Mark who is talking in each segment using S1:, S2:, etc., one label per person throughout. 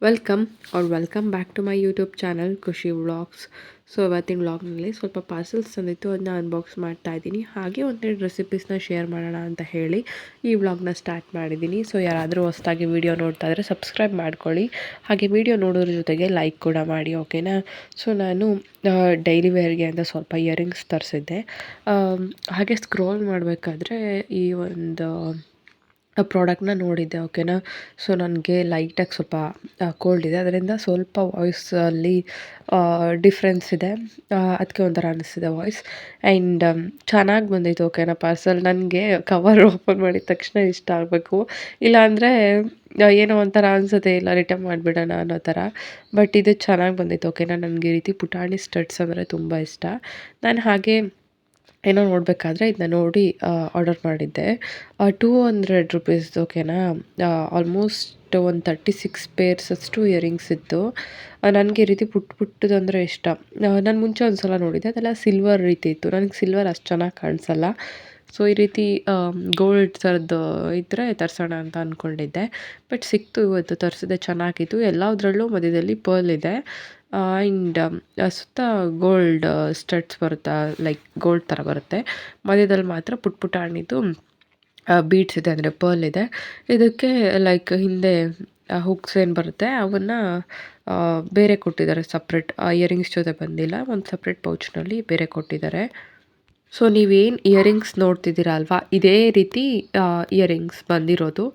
S1: Welcome welcome back to my YouTube channel Khushi vlogs. So ಇವತ್ತಿನ ವ್ಲಾಗ್ನಲ್ಲಿ ಸ್ವಲ್ಪ ಪಾರ್ಸೆಲ್ಸ್ ತಂದಿತ್ತು, ಅದನ್ನ ಅನ್ಬಾಕ್ಸ್ ಮಾಡ್ತಾ ಇದ್ದೀನಿ. ಹಾಗೆ ಒಂದೆರಡು ರೆಸಿಪೀಸ್ನ ಶೇರ್ ಮಾಡೋಣ ಅಂತ ಹೇಳಿ ಈ ವ್ಲಾಗ್ನ ಸ್ಟಾರ್ಟ್ ಮಾಡಿದ್ದೀನಿ. ಸೊ ಯಾರಾದರೂ ಹೊಸದಾಗಿ ವೀಡಿಯೋ ನೋಡ್ತಾ ಇದ್ದರೆ ಸಬ್ಸ್ಕ್ರೈಬ್ ಮಾಡ್ಕೊಳ್ಳಿ, ಹಾಗೆ ವೀಡಿಯೋ ನೋಡೋದ್ರ ಜೊತೆಗೆ ಲೈಕ್ ಕೂಡ ಮಾಡಿ, ಓಕೆನಾ. ಸೊ ನಾನು ಡೈಲಿ ವೇರ್ಗೆ ಅಂತ ಸ್ವಲ್ಪ ಇಯರಿಂಗ್ಸ್ ತರಿಸಿದ್ದೆ. ಹಾಗೆ ಸ್ಕ್ರೋಲ್ ಮಾಡಬೇಕಾದ್ರೆ ಈ ಒಂದು ಪ್ರಾಡಕ್ಟ್ನ ನೋಡಿದ್ದೆ, ಓಕೆನಾ. ಸೊ ನನಗೆ ಲೈಟಾಗಿ ಸ್ವಲ್ಪ ಕೋಲ್ಡ್ ಇದೆ, ಅದರಿಂದ ಸ್ವಲ್ಪ ವಾಯ್ಸಲ್ಲಿ ಡಿಫ್ರೆನ್ಸ್ ಇದೆ. ಅದಕ್ಕೆ ಒಂಥರ ಅನ್ನಿಸ್ತಿದೆ ವಾಯ್ಸ್. ಆ್ಯಂಡ್ ಚೆನ್ನಾಗಿ ಬಂದಿತ್ತು, ಓಕೆನಾ. ಪಾರ್ಸಲ್ ನನಗೆ ಕವರ್ ಓಪನ್ ಮಾಡಿದ ತಕ್ಷಣ ಇಷ್ಟ ಆಗಬೇಕು, ಇಲ್ಲಾಂದರೆ ಏನೋ ಒಂಥರ ಅನಿಸುತ್ತೆ, ಇಲ್ಲ ರಿಟರ್ನ್ ಮಾಡಿಬಿಡೋಣ ಅನ್ನೋ ಥರ. ಬಟ್ ಇದು ಚೆನ್ನಾಗಿ ಬಂದಿತ್ತು, ಓಕೆನಾ. ನನಗೆ ಈ ರೀತಿ ಪುಟಾಣಿ ಸ್ಟಡ್ಸ್ ಅಂದರೆ ತುಂಬ ಇಷ್ಟ. ನಾನು ಹಾಗೆ ಏನೋ ನೋಡಬೇಕಾದ್ರೆ ಇದನ್ನ ನೋಡಿ ಆರ್ಡರ್ ಮಾಡಿದ್ದೆ. ₹200 ಓಕೆನಾ. ಆಲ್ಮೋಸ್ಟ್ ಒಂದು 36 ಪೇರ್ಸ್ ಅಷ್ಟು ಇಯರಿಂಗ್ಸ್ ಇತ್ತು. ನನಗೆ ಈ ರೀತಿ ಪುಟ್ಟದಂದರೆ ಇಷ್ಟ. ನಾನು ಮುಂಚೆ ಒಂದು ಸಲ ನೋಡಿದ್ದೆ, ಅದೆಲ್ಲ ಸಿಲ್ವರ್ ರೀತಿ ಇತ್ತು. ನನಗೆ ಸಿಲ್ವರ್ ಅಷ್ಟು ಚೆನ್ನಾಗಿ ಕಾಣಿಸಲ್ಲ. ಸೊ ಈ ರೀತಿ ಗೋಲ್ಡ್ ಥರದ್ದು ಇದ್ದರೆ ತರಿಸೋಣ ಅಂತ ಅಂದ್ಕೊಂಡಿದ್ದೆ. ಬಟ್ ಸಿಕ್ತು, ಇವತ್ತು ತರಿಸಿದೆ, ಚೆನ್ನಾಗಿತ್ತು. ಎಲ್ಲದರಲ್ಲೂ ಮಧ್ಯದಲ್ಲಿ ಪರ್ಲ್ ಇದೆ. ಆ್ಯಂಡ್ ಸುತ್ತ ಗೋಲ್ಡ್ ಸ್ಟಡ್ಸ್ ಬರುತ್ತೆ, ಲೈಕ್ ಗೋಲ್ಡ್ ಥರ ಬರುತ್ತೆ. ಮಧ್ಯದಲ್ಲಿ ಮಾತ್ರ ಪುಟಾಣಿದು ಬೀಡ್ಸ್ ಇದೆ, ಅಂದರೆ ಪರ್ಲ್ ಇದೆ. ಇದಕ್ಕೆ ಲೈಕ್ ಹಿಂದೆ ಹುಕ್ಸ್ ಏನು ಬರುತ್ತೆ ಅವನ್ನು ಬೇರೆ ಕೊಟ್ಟಿದ್ದಾರೆ, ಸಪ್ರೇಟ್. ಇಯರಿಂಗ್ಸ್ ಜೊತೆ ಬಂದಿಲ್ಲ, ಒಂದು ಸಪ್ರೇಟ್ ಪೌಚ್ನಲ್ಲಿ ಬೇರೆ ಕೊಟ್ಟಿದ್ದಾರೆ. ಸೊ ನೀವೇನು ಇಯರಿಂಗ್ಸ್ ನೋಡ್ತಿದ್ದೀರಾ ಅಲ್ವಾ, ಇದೇ ರೀತಿ ಇಯರಿಂಗ್ಸ್ ಬಂದಿರೋದು.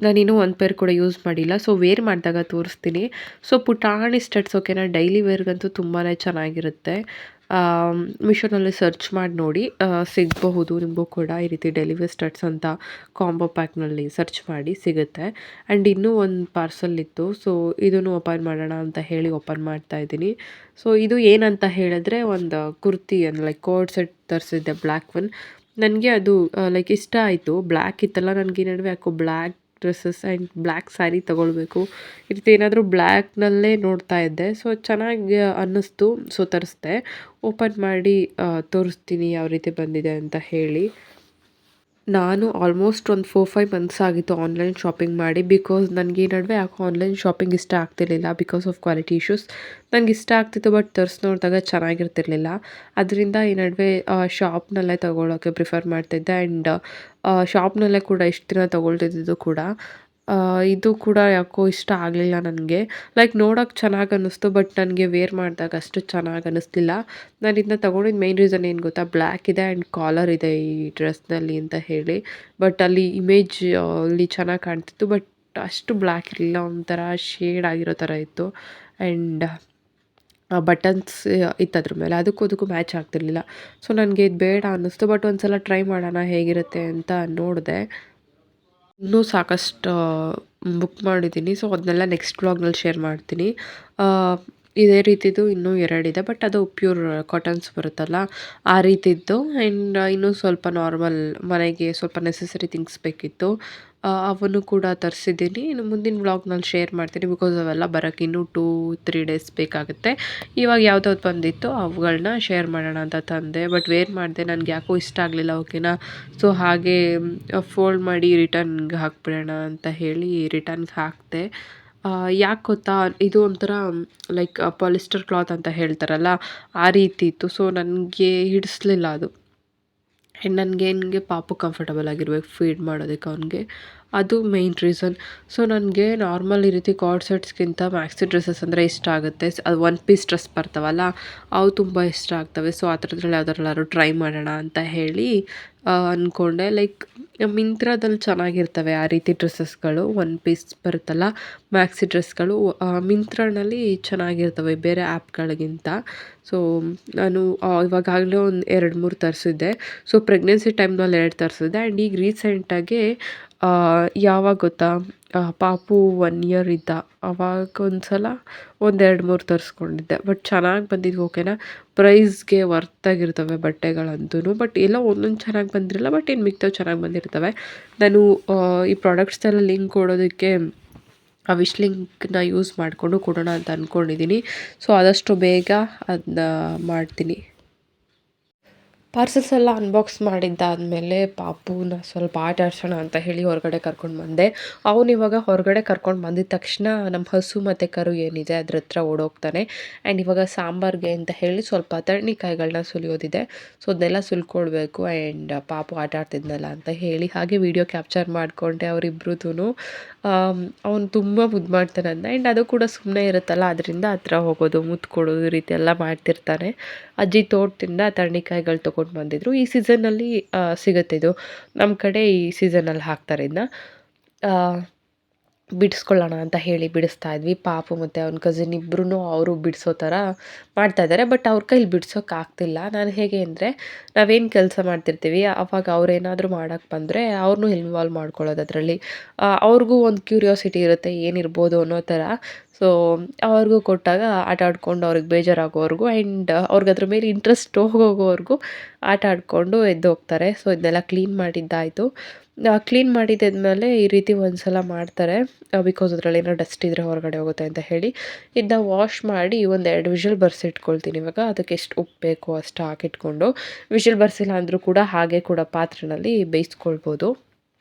S1: ನಾನಿನ್ನೂ ಒಂದು ಪೇರ್ ಕೂಡ ಯೂಸ್ ಮಾಡಿಲ್ಲ, ಸೊ ವೇರ್ ಮಾಡಿದಾಗ ತೋರಿಸ್ತೀನಿ. ಸೊ ಪುಟಾಣಿ ಸ್ಟಡ್ಸ್, ಓಕೆನಾ. ಡೈಲಿ ವೇರ್ಗಂತೂ ತುಂಬಾ ಚೆನ್ನಾಗಿರುತ್ತೆ. ಮೀಶೋನಲ್ಲಿ ಸರ್ಚ್ ಮಾಡಿ ನೋಡಿ, ಸಿಗಬಹುದು ನಿಮಗೂ ಕೂಡ ಈ ರೀತಿ ಡೈಲಿ ವೇರ್ ಸ್ಟಡ್ಸ್ ಅಂತ ಕಾಂಬೋ ಪ್ಯಾಕ್ನಲ್ಲಿ ಸರ್ಚ್ ಮಾಡಿ ಸಿಗುತ್ತೆ. ಆ್ಯಂಡ್ ಇನ್ನೂ ಒಂದು ಪಾರ್ಸಲ್ ಇತ್ತು, ಸೊ ಇದನ್ನು ಓಪನ್ ಮಾಡೋಣ ಅಂತ ಹೇಳಿ ಓಪನ್ ಮಾಡ್ತಾ ಇದ್ದೀನಿ. ಸೊ ಇದು ಏನಂತ ಹೇಳಿದ್ರೆ ಒಂದು ಕುರ್ತಿ, ಲೈಕ್ ಕೋಡ್ ಸೆಟ್ ತರಿಸಿದ್ದೆ, ಬ್ಲ್ಯಾಕ್ ಒನ್. ನನಗೆ ಅದು ಲೈಕ್ ಇಷ್ಟ ಆಯಿತು. ಬ್ಲ್ಯಾಕ್ ಇತ್ತಲ್ಲ, ನನಗೆ ಈ ನಡುವೆ ಯಾಕೋ black dresses and black sari ತೊಗೊಳ್ಬೇಕು, ಈ ರೀತಿ ಏನಾದರೂ ಬ್ಲ್ಯಾಕ್ನಲ್ಲೇ ನೋಡ್ತಾ ಇದ್ದೆ. ಸೊ ಚೆನ್ನಾಗಿ ಅನ್ನಿಸ್ತು, ಸೊ ತರಿಸ್ದೆ. ಓಪನ್ ಮಾಡಿ ತೋರಿಸ್ತೀನಿ ಯಾವ ರೀತಿ ಬಂದಿದೆ ಅಂತ ಹೇಳಿ. ನಾನು ಆಲ್ಮೋಸ್ಟ್ ಒಂದು 4-5 ಮಂತ್ಸ್ ಆಗಿತ್ತು ಆನ್ಲೈನ್ ಶಾಪಿಂಗ್ ಮಾಡಿ. ಬಿಕಾಸ್ ನನಗೆ ಈ ನಡುವೆ ಯಾಕೋ ಆನ್ಲೈನ್ ಶಾಪಿಂಗ್ ಇಷ್ಟ ಆಗ್ತಿರ್ಲಿಲ್ಲ, ಬಿಕಾಸ್ ಆಫ್ ಕ್ವಾಲಿಟಿ ಇಶ್ಯೂಸ್. ನನಗೆ ಇಷ್ಟ ಆಗ್ತಿತ್ತು, ಬಟ್ ತರಿಸಿ ನೋಡಿದಾಗ ಚೆನ್ನಾಗಿರ್ತಿರ್ಲಿಲ್ಲ. ಅದರಿಂದ ಈ ನಡುವೆ ಶಾಪ್ನಲ್ಲೇ ತೊಗೊಳೋಕ್ಕೆ ಪ್ರಿಫರ್ ಮಾಡ್ತಿದ್ದೆ. ಆ್ಯಂಡ್ ಶಾಪ್ನಲ್ಲೇ ಕೂಡ ಇಷ್ಟು ದಿನ ತೊಗೊಳ್ತಿದ್ದು ಕೂಡ. ಇದು ಕೂಡ ಯಾಕೋ ಇಷ್ಟ ಆಗಲಿಲ್ಲ ನನಗೆ. ಲೈಕ್ ನೋಡೋಕೆ ಚೆನ್ನಾಗಿ ಅನ್ನಿಸ್ತು, ಬಟ್ ನನಗೆ ವೇರ್ ಮಾಡಿದಾಗ ಅಷ್ಟು ಚೆನ್ನಾಗಿ ಅನ್ನಿಸ್ಲಿಲ್ಲ. ನಾನು ಇದನ್ನ ತೊಗೊಂಡಿದ್ದು ಮೇನ್ ರೀಸನ್ ಏನು ಗೊತ್ತಾ, ಬ್ಲ್ಯಾಕ್ ಇದೆ ಆ್ಯಂಡ್ ಕಾಲರ್ ಇದೆ ಈ ಡ್ರೆಸ್ನಲ್ಲಿ ಅಂತ ಹೇಳಿ. ಬಟ್ ಅಲ್ಲಿ ಇಮೇಜ್ ಅಲ್ಲಿ ಚೆನ್ನಾಗಿ ಕಾಣ್ತಿತ್ತು, ಬಟ್ ಅಷ್ಟು ಬ್ಲ್ಯಾಕ್ ಇರಲಿಲ್ಲ, ಒಂಥರ ಶೇಡ್ ಆಗಿರೋ ಥರ ಇತ್ತು. ಆ್ಯಂಡ್ ಬಟನ್ಸ್ ಇತ್ತು ಅದ್ರ ಮೇಲೆ, ಅದಕ್ಕೂ ಮ್ಯಾಚ್ ಆಗ್ತಿರ್ಲಿಲ್ಲ. ಸೊ ನನಗೆ ಇದು ಬೇಡ ಅನ್ನಿಸ್ತು, ಬಟ್ ಒಂದು ಸಲ ಟ್ರೈ ಮಾಡೋಣ ಹೇಗಿರುತ್ತೆ ಅಂತ ನೋಡಿದೆ. ಇನ್ನೂ ಸಾಕಷ್ಟು ಬುಕ್ ಮಾಡಿದ್ದೀನಿ, ಸೊ ಅದನ್ನೆಲ್ಲ ನೆಕ್ಸ್ಟ್ ವ್ಲಾಗ್ನಲ್ಲಿ ಶೇರ್ ಮಾಡ್ತೀನಿ. ಇದೇ ರೀತಿದು ಇನ್ನೂ 2 ಇದೆ, ಬಟ್ ಅದು ಪ್ಯೂರ್ ಕಾಟನ್ಸ್ ಬರುತ್ತಲ್ಲ ಆ ರೀತಿದ್ದು. ಆ್ಯಂಡ್ ಇನ್ನೂ ಸ್ವಲ್ಪ ನಾರ್ಮಲ್ ಮನೆಗೆ ಸ್ವಲ್ಪ ನೆಸೆಸರಿ ಥಿಂಗ್ಸ್ ಬೇಕಿತ್ತು, ಅವನ್ನು ಕೂಡ ತರಿಸಿದ್ದೀನಿ. ಇನ್ನು ಮುಂದಿನ ವ್ಲಾಗ್ನಲ್ಲಿ ಶೇರ್ ಮಾಡ್ತೀನಿ, ಬಿಕಾಸ್ ಅವೆಲ್ಲ ಬರೋಕ್ಕೆ ಇನ್ನೂ 2-3 ಡೇಸ್ ಬೇಕಾಗುತ್ತೆ. ಇವಾಗ ಯಾವ್ದಾವ್ದು ಬಂದಿತ್ತು ಅವುಗಳನ್ನ ಶೇರ್ ಮಾಡೋಣ ಅಂತ ತಂದೆ, ಬಟ್ ವೇರ್ ಮಾಡಿದೆ, ನನಗೆ ಯಾಕೋ ಇಷ್ಟ ಆಗಲಿಲ್ಲ, ಓಕೆನಾ. ಸೊ ಹಾಗೆ ಫೋಲ್ಡ್ ಮಾಡಿ ರಿಟರ್ನ್ಗೆ ಹಾಕ್ಬಿಡೋಣ ಅಂತ ಹೇಳಿ ರಿಟರ್ನ್ಗೆ ಹಾಕಿದೆ. ಯಾಕೆ ಗೊತ್ತಾ, ಇದು ಒಂಥರ ಲೈಕ್ ಪಾಲಿಸ್ಟರ್ ಕ್ಲಾತ್ ಅಂತ ಹೇಳ್ತಾರಲ್ಲ ಆ ರೀತಿ ಇತ್ತು. ಸೊ ನನಗೆ ಹಿಡಿಸ್ಲಿಲ್ಲ ಅದು. ಆ್ಯಂಡ್ ನನಗೆ ಪಾಪು ಕಂಫರ್ಟಬಲ್ ಆಗಿರ್ಬೇಕು ಫೀಡ್ ಮಾಡೋದಕ್ಕೆ ಅವ್ನಿಗೆ, ಅದು ಮೇಯ್ನ್ ರೀಸನ್. ಸೊ ನನಗೆ ನಾರ್ಮಲ್ ಈ ರೀತಿ ಕಾರ್ಡ್ ಸೆಟ್ಸ್ಗಿಂತ ಮ್ಯಾಕ್ಸಿ ಡ್ರೆಸ್ಸಸ್ ಅಂದರೆ ಇಷ್ಟ ಆಗುತ್ತೆ. ಅದು ಒನ್ ಪೀಸ್ ಡ್ರೆಸ್ ಬರ್ತಾವಲ್ಲ ಅವು ತುಂಬ ಇಷ್ಟ ಆಗ್ತವೆ. ಸೊ ಆ ಥರದ್ರಲ್ಲಿ ಯಾವ್ದಾರಲ್ಲಾದ್ರು ಟ್ರೈ ಮಾಡೋಣ ಅಂತ ಹೇಳಿ ಅಂದ್ಕೊಂಡೆ. ಲೈಕ್ ಮಿಂತ್ರಾದಲ್ಲಿ ಚೆನ್ನಾಗಿರ್ತವೆ ಆ ರೀತಿ ಡ್ರೆಸ್ಸಸ್ಗಳು, ಒನ್ ಪೀಸ್ ಬರುತ್ತಲ್ಲ ಮ್ಯಾಕ್ಸಿ ಡ್ರೆಸ್ಗಳು, ಮಿಂತ್ರಾನಲ್ಲಿ ಚೆನ್ನಾಗಿರ್ತವೆ ಬೇರೆ ಆ್ಯಪ್ಗಳಿಗಿಂತ. ಸೊ ನಾನು ಇವಾಗಲೇ ಒಂದು 2-3 ತರಿಸಿದ್ದೆ. ಸೊ ಪ್ರೆಗ್ನೆನ್ಸಿ ಟೈಮ್ನಲ್ಲಿ 2 ತರಿಸಿದ್ದೆ. ಆ್ಯಂಡ್ ಈಗ ರೀಸೆಂಟಾಗಿ ಯಾವಾಗ ಗೊತ್ತಾ, ಪಾಪು 1 ಇಯರ್ ಇದ್ದ ಅವಾಗ ಒಂದು ಸಲ ಒಂದು 2-3 ತರಿಸ್ಕೊಂಡಿದ್ದೆ. ಬಟ್ ಚೆನ್ನಾಗಿ ಬಂದಿದ್ವು, ಓಕೆನಾ. ಪ್ರೈಸ್ಗೆ ವರ್ತಾಗಿರ್ತವೆ ಬಟ್ಟೆಗಳಂತೂ. ಬಟ್ ಎಲ್ಲ ಒಂದೊಂದು ಚೆನ್ನಾಗಿ ಬಂದಿರಲ್ಲ, ಬಟ್ ಇನ್ನು ಮಿಕ್ತವು ಚೆನ್ನಾಗಿ ಬಂದಿರ್ತವೆ. ನಾನು ಈ ಪ್ರಾಡಕ್ಟ್ಸ್ದೆಲ್ಲ ಲಿಂಕ್ ಕೊಡೋದಕ್ಕೆ ಆ ವಿಶ್ ಲಿಂಕ್ನ ಯೂಸ್ ಮಾಡಿಕೊಂಡು ಕೊಡೋಣ ಅಂತ ಅಂದ್ಕೊಂಡಿದ್ದೀನಿ. ಸೊ ಆದಷ್ಟು ಬೇಗ ಅದನ್ನ ಮಾಡ್ತೀನಿ. ಪಾರ್ಸೆಲ್ಸ್ ಎಲ್ಲ ಅನ್ಬಾಕ್ಸ್ ಮಾಡಿದ್ದಾದಮೇಲೆ ಪಾಪುನ ಸ್ವಲ್ಪ ಆಟ ಆಡ್ಸೋಣ ಅಂತ ಹೇಳಿ ಹೊರಗಡೆ ಕರ್ಕೊಂಡು ಬಂದೆ. ಅವನಿವಾಗ ಹೊರಗಡೆ ಕರ್ಕೊಂಡು ಬಂದಿದ ತಕ್ಷಣ ನಮ್ಮ ಹಸು ಮತ್ತು ಕರು ಏನಿದೆ ಅದ್ರ ಹತ್ರ ಓಡೋಗ್ತಾನೆ. ಆ್ಯಂಡ್ ಇವಾಗ ಸಾಂಬಾರಿಗೆ ಅಂತ ಹೇಳಿ ಸ್ವಲ್ಪ ತಣ್ಣಿಕಾಯಿಗಳನ್ನ ಸುಲಿಯೋದಿದೆ. ಸೊ ಅದನ್ನೆಲ್ಲ ಸುಲ್ಕೊಳ್ಬೇಕು. ಆ್ಯಂಡ್ ಪಾಪು ಆಟ ಆಡ್ತಿದ್ನಲ್ಲ ಅಂತ ಹೇಳಿ ಹಾಗೆ ವೀಡಿಯೋ ಕ್ಯಾಪ್ಚರ್ ಮಾಡಿಕೊಂಡೆ ಅವರಿಬ್ರದ್ದೂ. ಅವನು ತುಂಬ ಮುದ್ದು ಮಾಡ್ತಾನೆ ಅದನ್ನ. ಆ್ಯಂಡ್ ಅದು ಕೂಡ ಸುಮ್ಮನೆ ಇರುತ್ತಲ್ಲ, ಅದರಿಂದ ಹತ್ರ ಹೋಗೋದು, ಮುತ್ತು ಕೊಡೋದು, ಈ ರೀತಿ ಎಲ್ಲ ಮಾಡ್ತಿರ್ತಾನೆ. ಅಜ್ಜಿ ತೋಟದಿಂದ ತಣ್ಣಿಕಾಯಿಗಳು ತೊಗೊಂಡು ಬಂದಿದ್ರು. ಈ ಸೀಸನ್ನಲ್ಲಿ ಸಿಗುತ್ತೆ ಇದು. ನಮ್ಮ ಕಡೆ ಈ ಸೀಸನಲ್ಲಿ ಹಾಕ್ತಾರೆ ಇದನ್ನ. ಬಿಡಿಸ್ಕೊಳ್ಳೋಣ ಅಂತ ಹೇಳಿ ಬಿಡಿಸ್ತಾ ಇದ್ವಿ. ಪಾಪು ಮತ್ತು ಅವ್ನ ಕಸಿನ್ ಇಬ್ಬರೂ ಅವರು ಬಿಡಿಸೋ ಥರ ಮಾಡ್ತಾಯಿದ್ದಾರೆ. ಬಟ್ ಅವ್ರ ಕೈಲಿ ಬಿಡ್ಸೋಕ್ಕಾಗ್ತಿಲ್ಲ. ನಾನು ಹೇಗೆ ಅಂದರೆ, ನಾವೇನು ಕೆಲಸ ಮಾಡ್ತಿರ್ತೀವಿ ಆವಾಗ ಅವ್ರೇನಾದರೂ ಮಾಡೋಕ್ಕೆ ಬಂದರೆ ಅವ್ರನ್ನೂ ಇನ್ವಾಲ್ವ್ ಮಾಡ್ಕೊಳ್ಳೋದು ಅದರಲ್ಲಿ. ಅವ್ರಿಗೂ ಒಂದು ಕ್ಯೂರಿಯಾಸಿಟಿ ಇರುತ್ತೆ ಏನಿರ್ಬೋದು ಅನ್ನೋ ಥರ. ಸೊ ಅವ್ರಿಗೂ ಕೊಟ್ಟಾಗ ಆಟ ಆಡ್ಕೊಂಡು ಅವ್ರಿಗೆ ಬೇಜಾರಾಗೋವರೆಗೂ ಆ್ಯಂಡ್ ಅವ್ರಿಗೆ ಅದ್ರ ಮೇಲೆ ಇಂಟ್ರೆಸ್ಟ್ ಹೋಗೋವರೆಗೂ ಆಟ ಆಡಿಕೊಂಡು ಎದ್ದೋಗ್ತಾರೆ. ಸೊ ಇದನ್ನೆಲ್ಲ ಕ್ಲೀನ್ ಮಾಡಿದ್ದಾಯಿತು. ಕ್ಲೀನ್ ಮಾಡಿದ್ದಾದ್ಮೇಲೆ ಈ ರೀತಿ ಒಂದು ಸಲ ಮಾಡ್ತಾರೆ. ಬಿಕಾಸ್ ಅದರಲ್ಲಿ ಏನೋ ಡಸ್ಟ್ ಇದ್ದರೆ ಹೊರಗಡೆ ಹೋಗುತ್ತೆ ಅಂತ ಹೇಳಿ. ಇದನ್ನ ವಾಶ್ ಮಾಡಿ ಒಂದು 2 ವಿಷಲ್ ಬರ್ಸಿಟ್ಕೊಳ್ತೀನಿ ಇವಾಗ. ಅದಕ್ಕೆ ಎಷ್ಟು ಉಪ್ಪು ಬೇಕೋ ಅಷ್ಟು ಹಾಕಿಟ್ಕೊಂಡು, ವಿಷಲ್ ಬರ್ಸಿಲ್ಲ ಅಂದರೂ ಕೂಡ ಹಾಗೆ ಕೂಡ ಪಾತ್ರೆಯಲ್ಲಿ ಬೇಯಿಸ್ಕೊಳ್ಬೋದು.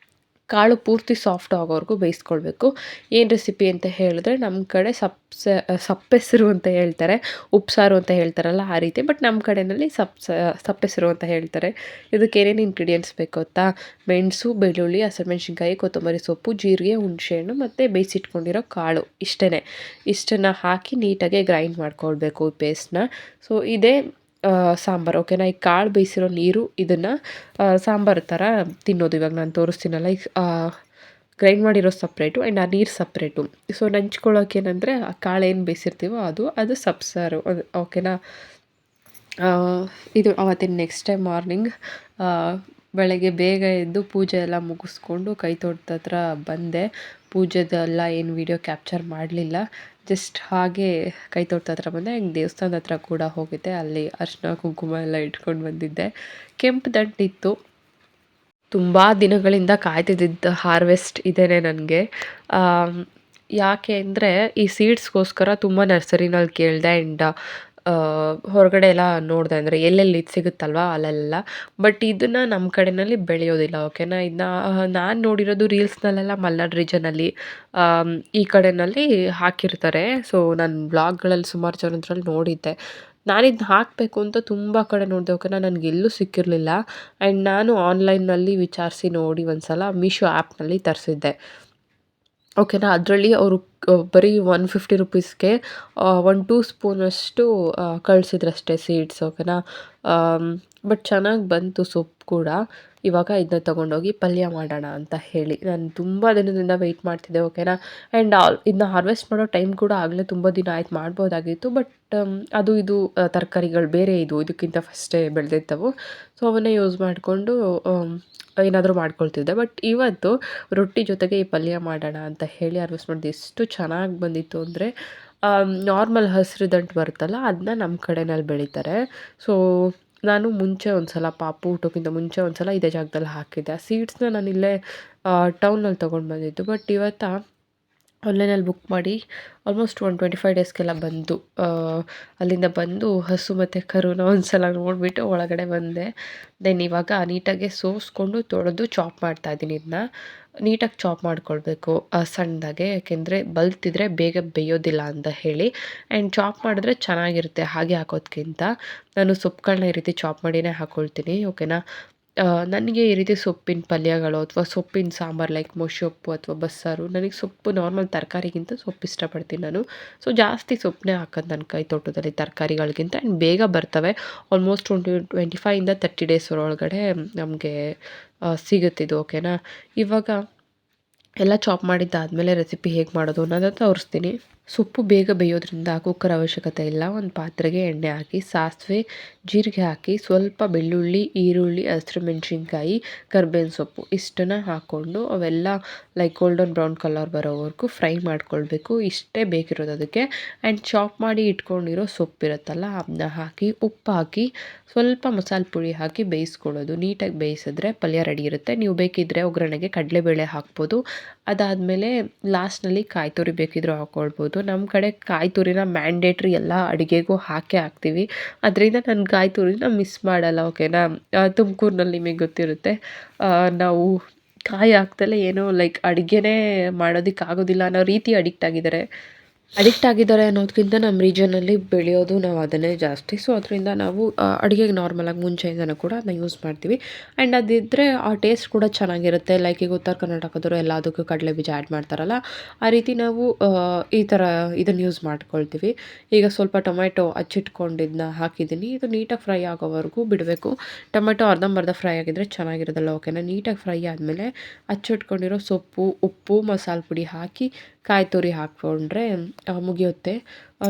S1: ಕಾಳು ಪೂರ್ತಿ ಸಾಫ್ಟ್ ಆಗೋವರೆಗೂ ಬೇಯಿಸ್ಕೊಳ್ಬೇಕು. ಏನು ರೆಸಿಪಿ ಅಂತ ಹೇಳಿದ್ರೆ, ನಮ್ಮ ಕಡೆ ಸಪ್ಪೆಸರು ಅಂತ ಹೇಳ್ತಾರೆ, ಉಪ್ಸಾರು ಅಂತ ಹೇಳ್ತಾರಲ್ಲ ಆ ರೀತಿ. ಬಟ್ ನಮ್ಮ ಕಡೆಯಲ್ಲಿ ಸಪ್ಪೆಸರು ಅಂತ ಹೇಳ್ತಾರೆ. ಇದಕ್ಕೆ ಏನೇನು ಇಂಗ್ರೀಡಿಯೆಂಟ್ಸ್ ಬೇಕು ಗೊತ್ತಾ? ಮೆಣಸು, ಬೆಳ್ಳುಳ್ಳಿ, ಹಸಿಮೆಣ್ಸಿನ್ಕಾಯಿ, ಕೊತ್ತಂಬರಿ ಸೊಪ್ಪು, ಜೀರಿಗೆ, ಹುಣಸೆಹಣ್ಣು ಮತ್ತು ಬೇಯಿಸಿಟ್ಕೊಂಡಿರೋ ಕಾಳು ಇಷ್ಟನ್ನು ಹಾಕಿ ನೀಟಾಗಿ ಗ್ರೈಂಡ್ ಮಾಡ್ಕೊಳ್ಬೇಕು ಈ ಪೇಸ್ಟ್ನ. ಸೊ ಇದೇ ಸಾಂಬಾರು. ಓಕೆನಾ? ಈ ಕಾಳು ಬೇಯಿಸಿರೋ ನೀರು ಇದನ್ನು ಸಾಂಬಾರು ಥರ ತಿನ್ನೋದು. ಇವಾಗ ನಾನು ತೋರಿಸ್ತೀನಲ್ಲ, ಈಗ ಗ್ರೈಂಡ್ ಮಾಡಿರೋ ಸಪ್ರೇಟು ಆ್ಯಂಡ್ ಆ ನೀರು ಸಪ್ರೇಟು. ಸೊ ನಂಚ್ಕೊಳ್ಳೋಕೆ ಏನಂದರೆ ಆ ಕಾಳು ಏನು ಬೇಯಿಸಿರ್ತೀವೋ ಅದು ಸಬ್ಸಾರು. ಅದು ಓಕೆನಾ? ಇದು ಅವತ್ತಿನ ನೆಕ್ಸ್ಟ್ ಡೇ ಮಾರ್ನಿಂಗ್ ಬೆಳಗ್ಗೆ ಬೇಗ ಎದ್ದು ಪೂಜೆ ಎಲ್ಲ ಮುಗಿಸ್ಕೊಂಡು ಕೈ ತೋಟದ ಹತ್ರ ಬಂದೆ. ಪೂಜೆದೆಲ್ಲ ಏನು ವೀಡಿಯೋ ಕ್ಯಾಪ್ಚರ್ ಮಾಡಲಿಲ್ಲ. ಜಸ್ಟ್ ಹಾಗೆ ಕೈ ತೋಟದ ಹತ್ರ ಬಂದೆ. ಹಂಗೆ ದೇವಸ್ಥಾನದ ಹತ್ರ ಕೂಡ ಹೋಗಿದ್ದೆ. ಅಲ್ಲಿ ಅರಿಶಿನ ಕುಂಕುಮ ಎಲ್ಲ ಇಟ್ಕೊಂಡು ಬಂದಿದ್ದೆ. ಕೆಂಪು ದಂಟಿತ್ತು. ತುಂಬ ದಿನಗಳಿಂದ ಕಾಯ್ತಿದ್ದಿದ್ದು ಹಾರ್ವೆಸ್ಟ್ ಇದೇನೆ ನನಗೆ. ಯಾಕೆ ಅಂದರೆ ಈ ಸೀಡ್ಸ್ಗೋಸ್ಕರ ತುಂಬ ನರ್ಸರಿನಲ್ಲಿ ಕೇಳಿದೆ. ಆ್ಯಂಡ್ ಹೊರಗಡೆ ಎಲ್ಲ ನೋಡಿದೆ, ಅಂದರೆ ಎಲ್ಲೆಲ್ಲಿ ಇದು ಸಿಗುತ್ತಲ್ವ ಅಲ್ಲೆಲ್ಲ. ಬಟ್ ಇದನ್ನು ನಮ್ಮ ಕಡೆಯಲ್ಲಿ ಬೆಳೆಯೋದಿಲ್ಲ. ಓಕೆನಾ? ಇದನ್ನ ನಾನು ನೋಡಿರೋದು ರೀಲ್ಸ್ನಲ್ಲೆಲ್ಲ ಮಲೆನಾಡು ರೀಜನಲ್ಲಿ ಈ ಕಡೆಯಲ್ಲಿ ಹಾಕಿರ್ತಾರೆ. ಸೊ ನಾನು ಬ್ಲಾಗ್ಗಳಲ್ಲಿ ಸುಮಾರು ಜನದ್ರಲ್ಲಿ ನೋಡಿದ್ದೆ. ನಾನಿದನ್ನ ಹಾಕಬೇಕು ಅಂತ ತುಂಬ ಕಡೆ ನೋಡಿದೆ. ಓಕೆನಾ? ನನಗೆಲ್ಲೂ ಸಿಕ್ಕಿರಲಿಲ್ಲ. ಆ್ಯಂಡ್ ನಾನು ಆನ್ಲೈನ್ನಲ್ಲಿ ವಿಚಾರಿಸಿ ನೋಡಿ ಒಂದು ಸಲ ಮೀಶೋ ಆ್ಯಪ್ನಲ್ಲಿ ತರಿಸಿದ್ದೆ. ಓಕೆನಾ? ಅದರಲ್ಲಿ ಅವರು ಬರೀ 150 ರುಪೀಸ್ಗೆ 1-2 ಸ್ಪೂನಷ್ಟು ಕಳಿಸಿದ್ರಷ್ಟೇ ಸೀಡ್ಸ್. ಓಕೆನಾ? ಬಟ್ ಚೆನ್ನಾಗಿ ಬಂತು ಸೊಪ್ಪು ಕೂಡ. ಇವಾಗ ಇದನ್ನ ತೊಗೊಂಡೋಗಿ ಪಲ್ಯ ಮಾಡೋಣ ಅಂತ ಹೇಳಿ ನಾನು ತುಂಬ ದಿನದಿಂದ ವೆಯ್ಟ್ ಮಾಡ್ತಿದ್ದೆ. ಓಕೆನಾ? ಆ್ಯಂಡ್ ಇದನ್ನ ಹಾರ್ವೆಸ್ಟ್ ಮಾಡೋ ಟೈಮ್ ಕೂಡ ಆಗಲೇ ತುಂಬ ದಿನ ಆಯ್ತು, ಮಾಡ್ಬೋದಾಗಿತ್ತು. ಬಟ್ ಅದು ಇದು ತರಕಾರಿಗಳು ಬೇರೆ ಇದಕ್ಕಿಂತ ಫಸ್ಟೇ ಬೆಳೆದಿದ್ದವು. ಸೊ ಅವನ್ನೇ ಯೂಸ್ ಮಾಡಿಕೊಂಡು ಏನಾದರೂ ಮಾಡ್ಕೊಳ್ತಿದ್ದೆ. ಬಟ್ ಇವತ್ತು ರೊಟ್ಟಿ ಜೊತೆಗೆ ಈ ಪಲ್ಯ ಮಾಡೋಣ ಅಂತ ಹೇಳಿ ಹಾರ್ವೆಸ್ಟ್ ಮಾಡಿದೆ. ಎಷ್ಟು ಚೆನ್ನಾಗಿ ಬಂದಿತ್ತು ಅಂದರೆ, ನಾರ್ಮಲ್ ಹಸಿರು ದಂಟು ಬರುತ್ತಲ್ಲ ಅದನ್ನ ನಮ್ಮ ಕಡೆನಲ್ಲಿ ಬೆಳೀತಾರೆ. ಸೊ ನಾನು ಮುಂಚೆ ಒಂದು ಸಲ ಪಾಪು ಊಟಕ್ಕಿಂತ ಮುಂಚೆ ಒಂದು ಸಲ ಇದೇ ಜಾಗದಲ್ಲಿ ಹಾಕಿದ್ದೆ. ಆ ಸೀಡ್ಸ್ನ ನಾನಿಲ್ಲೇ ಟೌನಲ್ಲಿ ತೊಗೊಂಡು ಬಂದಿದ್ದು. ಬಟ್ ಇವತ್ತು ಆನ್ಲೈನಲ್ಲಿ ಬುಕ್ ಮಾಡಿ ಆಲ್ಮೋಸ್ಟ್ 25 ಡೇಸ್ಗೆಲ್ಲ ಬಂತು. ಅಲ್ಲಿಂದ ಬಂದು ಹಸು ಮತ್ತು ಕರುನ ಒಂದು ಸಲ ನೋಡಿಬಿಟ್ಟು ಒಳಗಡೆ ಬಂದೆ. ದೆನ್ ಇವಾಗ ನೀಟಾಗಿ ಸೋಸಿಕೊಂಡು ತೊಳೆದು ಚಾಪ್ ಮಾಡ್ತಾಯಿದ್ದೀನಿ. ಇದನ್ನ ನೀಟಾಗಿ ಚಾಪ್ ಮಾಡ್ಕೊಳ್ಬೇಕು ಸಣ್ಣದಾಗೆ, ಯಾಕೆಂದರೆ ಬಲ್ತಿದ್ರೆ ಬೇಗ ಬೇಯೋದಿಲ್ಲ ಅಂತ ಹೇಳಿ. ಆ್ಯಂಡ್ ಚಾಪ್ ಮಾಡಿದ್ರೆ ಚೆನ್ನಾಗಿರುತ್ತೆ ಹಾಗೆ ಹಾಕೋದಕ್ಕಿಂತ. ನಾನು ಸೊಪ್ಪುಗಳನ್ನ ಈ ರೀತಿ ಚಾಪ್ ಮಾಡಿನೇ ಹಾಕ್ಕೊಳ್ತೀನಿ. ಓಕೆನಾ? ನನಗೆ ಈ ರೀತಿ ಸೊಪ್ಪಿನ ಪಲ್ಯಗಳು ಅಥವಾ ಸೊಪ್ಪಿನ ಸಾಂಬಾರು ಲೈಕ್ ಮೊಸೊಪ್ಪು ಅಥವಾ ಬಸ್ಸಾರು, ನನಗೆ ಸೊಪ್ಪು ನಾರ್ಮಲ್ ತರಕಾರಿಗಿಂತ ಸೊಪ್ಪು ಇಷ್ಟಪಡ್ತೀನಿ ನಾನು. ಸೊ ಜಾಸ್ತಿ ಸೊಪ್ಪನ್ನೇ ಹಾಕೋದು ನನ್ನ ಕೈ ತೋಟದಲ್ಲಿ ತರಕಾರಿಗಳಿಗಿಂತ. ಆ್ಯಂಡ್ ಬೇಗ ಬರ್ತವೆ. ಆಲ್ಮೋಸ್ಟ್ 25ಇಂದ 30 ಡೇಸ್ ಒಳಗಡೆ ನಮಗೆ ಸಿಗುತ್ತಿದ್ದು. ಓಕೆನಾ? ಇವಾಗ ಎಲ್ಲ ಚಾಪ್ ಮಾಡಿದ್ದಾದಮೇಲೆ ರೆಸಿಪಿ ಹೇಗೆ ಮಾಡೋದು ಅನ್ನೋದನ್ನು ತೋರಿಸ್ತೀನಿ. ಸೊಪ್ಪು ಬೇಗ ಬೇಯೋದ್ರಿಂದ ಕುಕ್ಕರ್ ಅವಶ್ಯಕತೆ ಇಲ್ಲ. ಒಂದು ಪಾತ್ರೆಗೆ ಎಣ್ಣೆ ಹಾಕಿ, ಸಾಸಿವೆ, ಜೀರಿಗೆ ಹಾಕಿ, ಸ್ವಲ್ಪ ಬೆಳ್ಳುಳ್ಳಿ, ಈರುಳ್ಳಿ, ಹಸಿಮೆಣ್ಸಿನ್ಕಾಯಿ, ಕರ್ಬೇವಿನ ಸೊಪ್ಪು ಇಷ್ಟನ್ನು ಹಾಕ್ಕೊಂಡು ಅವೆಲ್ಲ ಲೈಕ್ ಗೋಲ್ಡನ್ ಬ್ರೌನ್ ಕಲರ್ ಬರೋವರೆಗೂ ಫ್ರೈ ಮಾಡ್ಕೊಳ್ಬೇಕು. ಇಷ್ಟೇ ಬೇಕಿರೋದು ಅದಕ್ಕೆ. ಆ್ಯಂಡ್ ಚಾಪ್ ಮಾಡಿ ಇಟ್ಕೊಂಡಿರೋ ಸೊಪ್ಪಿರುತ್ತಲ್ಲ ಅದನ್ನ ಹಾಕಿ, ಉಪ್ಪು ಹಾಕಿ, ಸ್ವಲ್ಪ ಮಸಾಲೆ ಪುಡಿ ಹಾಕಿ ಬೇಯಿಸ್ಕೊಳ್ಳೋದು. ನೀಟಾಗಿ ಬೇಯಿಸಿದ್ರೆ ಪಲ್ಯ ರೆಡಿ ಇರುತ್ತೆ. ನೀವು ಬೇಕಿದ್ದರೆ ಒಗ್ಗರಣೆಗೆ ಕಡಲೆಬೇಳೆ ಹಾಕ್ಬೋದು. ಅದಾದಮೇಲೆ ಲಾಸ್ಟ್ನಲ್ಲಿ ಕಾಯಿ ತುರಿ ಬೇಕಿದ್ರೂ ಹಾಕ್ಕೊಳ್ಬೋದು. ನಮ್ಮ ಕಡೆ ಕಾಯಿ ತುರಿನ ಮ್ಯಾಂಡೇಟ್ರಿ ಎಲ್ಲ ಅಡುಗೆಗೂ ಹಾಕೇ ಹಾಕ್ತೀವಿ. ಅದರಿಂದ ನಾನು ಕಾಯಿ ತುರಿನ ಮಿಸ್ ಮಾಡಲ್ಲ, ಓಕೆನಾ. ತುಮಕೂರಿನಲ್ಲಿ ನಿಮಗೆ ಗೊತ್ತಿರುತ್ತೆ, ನಾವು ಕಾಯಿ ಹಾಕ್ದಲೇ ಏನೋ ಲೈಕ್ ಅಡುಗೆನೇ ಮಾಡೋದಕ್ಕಾಗೋದಿಲ್ಲ ಅನ್ನೋ ರೀತಿ ಅಡಿಕ್ಟ್ ಆಗಿದ್ದಾರೆ ಅನ್ನೋದಕ್ಕಿಂತ ನಮ್ಮ ರೀಜನಲ್ಲಿ ಬೆಳೆಯೋದು ನಾವು ಅದನ್ನೇ ಜಾಸ್ತಿ. ಸೊ ಅದರಿಂದ ನಾವು ಅಡುಗೆಗೆ ನಾರ್ಮಲಾಗಿ ಮುಂಚೆಯಿಂದನೂ ಕೂಡ ಅದನ್ನ ಯೂಸ್ ಮಾಡ್ತೀವಿ. ಆ್ಯಂಡ್ ಅದಿದ್ದರೆ ಆ ಟೇಸ್ಟ್ ಕೂಡ ಚೆನ್ನಾಗಿರುತ್ತೆ. ಲೈಕ್ ಈಗ ಉತ್ತರ ಕರ್ನಾಟಕದವರು ಎಲ್ಲದಕ್ಕೂ ಕಡಲೆ ಬೀಜ ಆ್ಯಡ್ ಮಾಡ್ತಾರಲ್ಲ, ಆ ರೀತಿ ನಾವು ಈ ಥರ ಇದನ್ನು ಯೂಸ್ ಮಾಡ್ಕೊಳ್ತೀವಿ. ಈಗ ಸ್ವಲ್ಪ ಟೊಮೆಟೊ ಹಚ್ಚಿಟ್ಕೊಂಡಿದ್ದನ್ನ ಹಾಕಿದ್ದೀನಿ. ಇದು ನೀಟಾಗಿ ಫ್ರೈ ಆಗೋವರೆಗೂ ಬಿಡಬೇಕು. ಟೊಮೆಟೊ ಅರ್ಧಂಬರ್ಧ ಫ್ರೈ ಆಗಿದ್ದರೆ ಚೆನ್ನಾಗಿರೋದಲ್ಲ, ಓಕೆನಾ. ನೀಟಾಗಿ ಫ್ರೈ ಆದಮೇಲೆ ಹಚ್ಚಿಟ್ಕೊಂಡಿರೋ ಸೊಪ್ಪು, ಉಪ್ಪು, ಮಸಾಲೆ ಪುಡಿ ಹಾಕಿ ಕಾಯಿ ತುರಿ ಹಾಕ್ಕೊಂಡ್ರೆ ಮುಗಿಯುತ್ತೆ.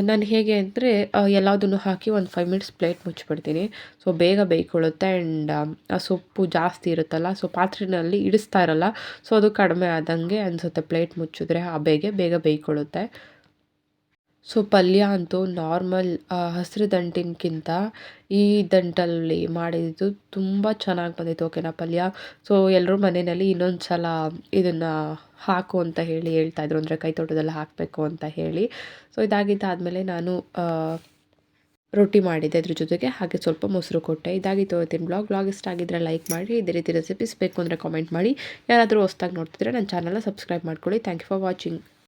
S1: ನಾನು ಹೇಗೆ ಅಂದರೆ ಎಲ್ಲದನ್ನು ಹಾಕಿ ಒಂದು 5 ಮಿನಿಟ್ಸ್ ಪ್ಲೇಟ್ ಮುಚ್ಚಿಬಿಡ್ತೀನಿ. ಸೊ ಬೇಗ ಬೇಯ್ಕೊಳ್ಳುತ್ತೆ. ಆ್ಯಂಡ್ ಆ ಸೊಪ್ಪು ಜಾಸ್ತಿ ಇರುತ್ತಲ್ಲ, ಸೊ ಪಾತ್ರೆಯಲ್ಲಿ ಇಡಿಸ್ತಾ ಇರಲ್ಲ. ಸೊ ಅದು ಕಡಿಮೆ ಆದಂಗೆ ಅನಿಸುತ್ತೆ ಪ್ಲೇಟ್ ಮುಚ್ಚಿದ್ರೆ, ಬೇಗ ಬೇಯ್ಕೊಳ್ಳುತ್ತೆ. ಸೊ ಪಲ್ಯ ಅಂತೂ ನಾರ್ಮಲ್ ಹಸಿರು ದಂಟಿನಕ್ಕಿಂತ ಈ ದಂಟಲ್ಲಿ ಮಾಡಿದ್ದು ತುಂಬ ಚೆನ್ನಾಗಿ ಬಂದಿತ್ತು, ಓಕೆನಾ ಪಲ್ಯ. ಸೊ ಎಲ್ಲರೂ ಮನೆಯಲ್ಲಿ ಇನ್ನೊಂದು ಸಲ ಇದನ್ನು ಹಾಕು ಅಂತ ಹೇಳ್ತಾಯಿದ್ರು, ಅಂದರೆ ಕೈ ತೋಟದಲ್ಲಿ ಹಾಕಬೇಕು ಅಂತ ಹೇಳಿ. ಸೊ ಇದಾಗಿದ್ದಾದಮೇಲೆ ನಾನು ರೊಟ್ಟಿ ಮಾಡಿದ್ದೆ ಅದ್ರ ಜೊತೆಗೆ, ಹಾಗೆ ಸ್ವಲ್ಪ ಮೊಸರು ಕೊಟ್ಟೆ. ಇದಾಗಿತ್ತು ಇವತ್ತಿನ ಬ್ಲಾಗ್ ಇಷ್ಟ ಆಗಿದ್ದರೆ ಲೈಕ್ ಮಾಡಿ. ಇದೇ ರೀತಿ ರೆಸಿಪೀಸ್ ಬೇಕು ಅಂದರೆ ಕಾಮೆಂಟ್ ಮಾಡಿ. ಯಾರಾದರೂ ಹೊಸ್ದಾಗಿ ನೋಡ್ತಿದ್ರೆ ನನ್ನ ಚಾನಲ್ನ ಸಬ್ಸ್ಕ್ರೈಬ್ ಮಾಡ್ಕೊಳ್ಳಿ. Thank you for watching.